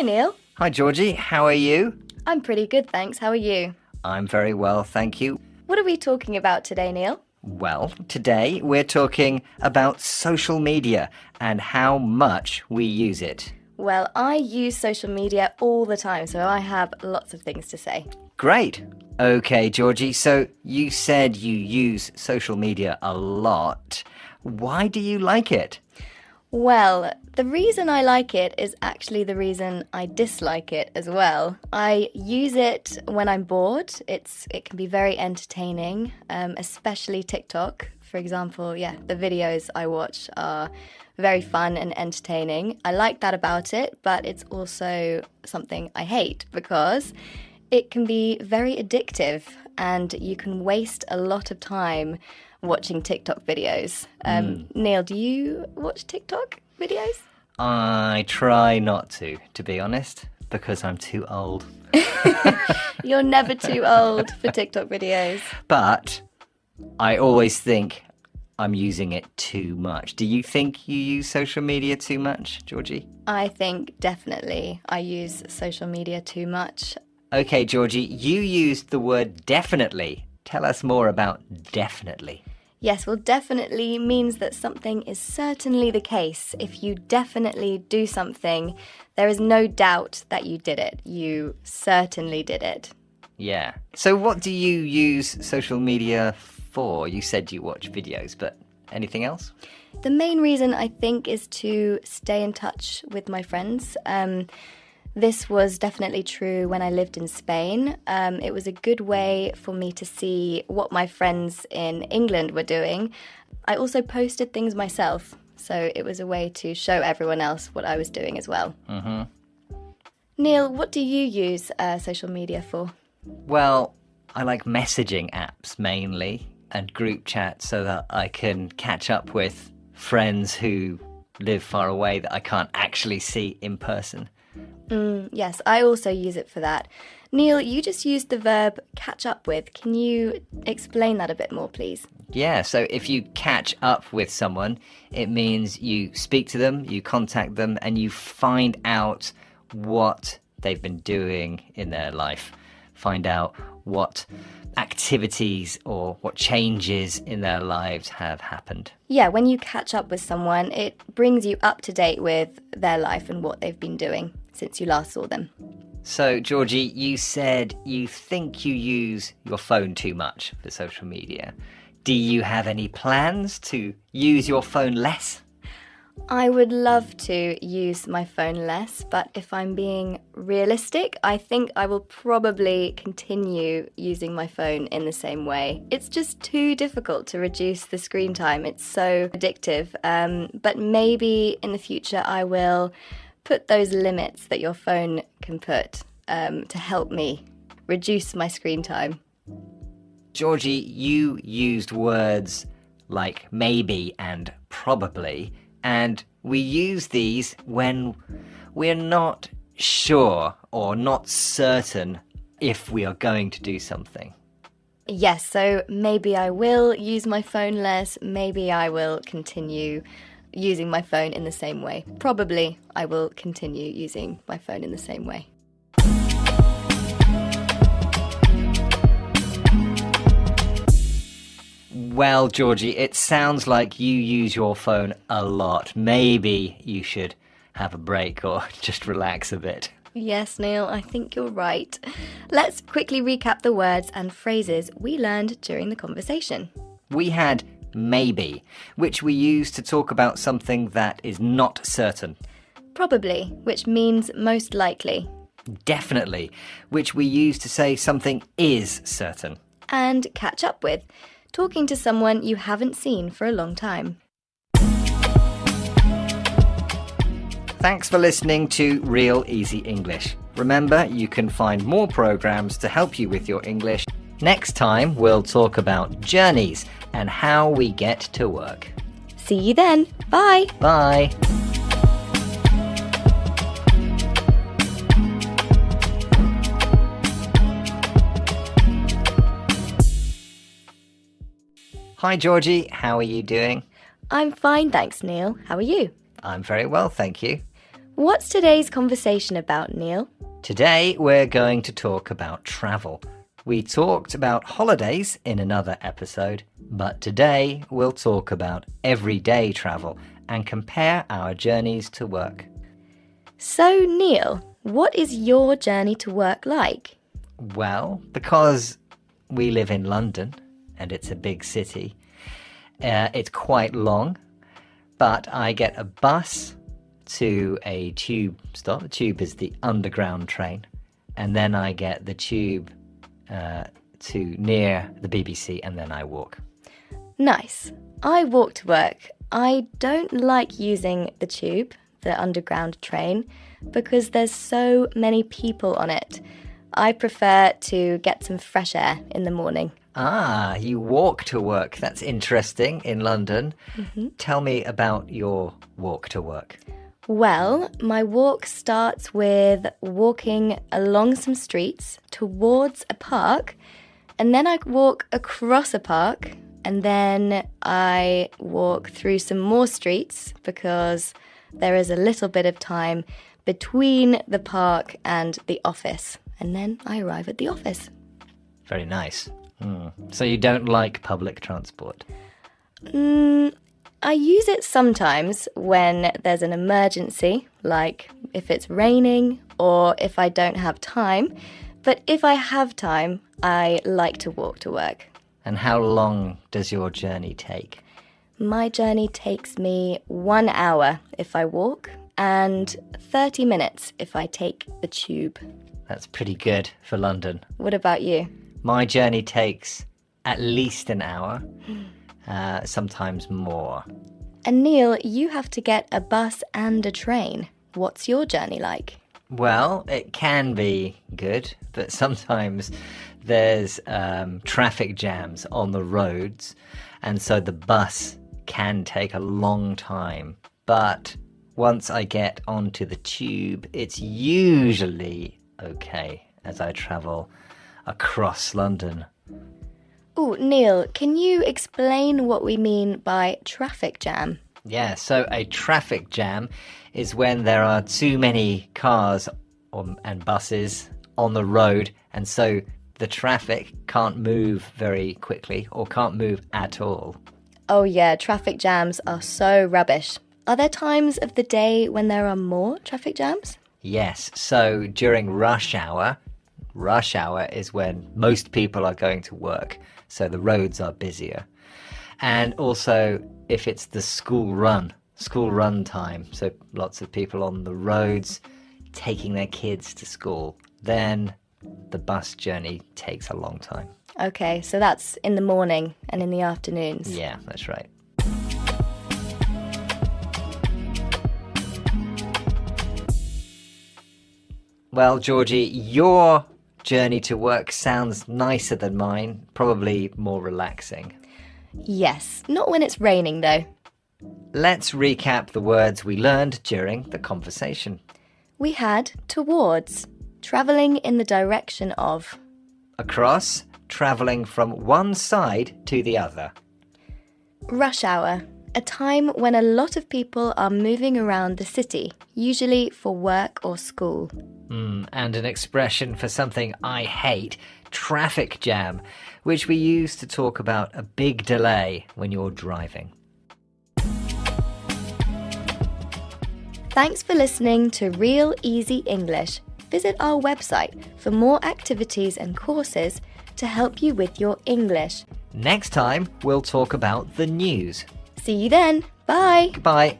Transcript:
Hi, Neil. Hi, Georgie. How are you? I'm pretty good, thanks. How are you? I'm very well, thank you. What are we talking about today, Neil? Well, today we're talking about social media and how much we use it. Well, I use social media all the time, so I have lots of things to say. Great. Okay, Georgie, so you said you use social media a lot. Why do you like it? Well, the reason I like it is actually the reason I dislike it as well. I use it when I'm bored. It can be very entertaining, especially TikTok. For example, the videos I watch are very fun and entertaining. I like that about it, but it's also something I hate because it can be very addictive and you can waste a lot of time watching TikTok videos. Neil, do you watch TikTok videos? I try not to be honest, because I'm too old. You're never too old for TikTok videos. But I always think I'm using it too much. Do you think you use social media too much, Georgie? I think definitely I use social media too much. Okay, Georgie, you used the word definitely. Tell us more about definitely. Yes, well, definitely means that something is certainly the case. If you definitely do something, there is no doubt that you did it. You certainly did it. Yeah. So what do you use social media for? You said you watch videos, but anything else? The main reason, I think, is to stay in touch with my friends. This was definitely true when I lived in Spain. It was a good way for me to see what my friends in England were doing. I also posted things myself, so it was a way to show everyone else what I was doing as well. Mm-hmm. Neil, what do you use social media for? Well, I like messaging apps mainly and group chat so that I can catch up with friends who live far away that I can't actually see in person. Yes, I also use it for that. Neil, you just used the verb catch up with. Can you explain that a bit more, please? Yeah, so if you catch up with someone, it means you speak to them, you contact them, and you find out what they've been doing in their life. Find out what activities or what changes in their lives have happened. Yeah, when you catch up with someone, it brings you up to date with their life and what they've been doing since you last saw them. So, Georgie, you said you think you use your phone too much for social media. Do you have any plans to use your phone less? I would love to use my phone less, but if I'm being realistic, I think I will probably continue using my phone in the same way. It's just too difficult to reduce the screen time. It's so addictive. But maybe in the future I will put those limits that your phone can put to help me reduce my screen time. Georgie, you used words like maybe and probably, and we use these when we're not sure or not certain if we are going to do something. Yes, so maybe I will use my phone less, maybe I will continue using my phone in the same way. Probably I will continue using my phone in the same way. Well, Georgie, it sounds like you use your phone a lot. Maybe you should have a break or just relax a bit. Yes, Neil, I think you're right. Let's quickly recap the words and phrases we learned during the conversation. We had maybe, which we use to talk about something that is not certain. Probably, which means most likely. Definitely, which we use to say something is certain. And catch up with, talking to someone you haven't seen for a long time. Thanks for listening to Real Easy English. Remember, you can find more programs to help you with your English. Next time, we'll talk about journeys and how we get to work. See you then. Bye. Bye. Hi, Georgie. How are you doing? I'm fine, thanks, Neil. How are you? I'm very well, thank you. What's today's conversation about, Neil? Today we're going to talk about travel. We talked about holidays in another episode, but today we'll talk about everyday travel and compare our journeys to work. So, Neil, what is your journey to work like? Well, because we live in London and it's a big city, it's quite long, but I get a bus to a tube stop. The tube is the underground train, and then I get the tube to near the BBC, and then I walk. Nice. I walk to work. I don't like using the tube, the underground train, because there's so many people on it. I prefer to get some fresh air in the morning. Ah, you walk to work. That's interesting in London. Tell me about your walk to work. Well, my walk starts with walking along some streets towards a park, and then I walk across a park, and then I walk through some more streets because there is a little bit of time between the park and the office, and then I arrive at the office. Very nice. So you don't like public transport? I use it sometimes when there's an emergency, like if it's raining or if I don't have time. But if I have time, I like to walk to work. And how long does your journey take? My journey takes me 1 hour if I walk and 30 minutes if I take the tube. That's pretty good for London. What about you? My journey takes at least an hour, sometimes more. And Neil, you have to get a bus and a train. What's your journey like? Well, it can be good, but sometimes there's traffic jams on the roads, and so the bus can take a long time. But once I get onto the tube, it's usually okay as I travel across London. Oh, Neil, can you explain what we mean by traffic jam? Yeah, so a traffic jam is when there are too many cars and buses on the road, and so the traffic can't move very quickly or can't move at all. Oh yeah, traffic jams are so rubbish. Are there times of the day when there are more traffic jams? Yes, so during rush hour is when most people are going to work, so the roads are busier. And also if it's the school run time, so lots of people on the roads taking their kids to school, then the bus journey takes a long time. Okay, so that's in the morning and in the afternoons. Yeah, that's right. Well, Georgie, your journey to work sounds nicer than mine, probably more relaxing. Yes, not when it's raining though. Let's recap the words we learned during the conversation. We had towards, travelling in the direction of. Across, travelling from one side to the other. Rush hour, a time when a lot of people are moving around the city, usually for work or school. And an expression for something I hate, traffic jam, which we use to talk about a big delay when you're driving. Thanks for listening to Real Easy English. Visit our website for more activities and courses to help you with your English. Next time, we'll talk about the news. See you then. Bye. Goodbye.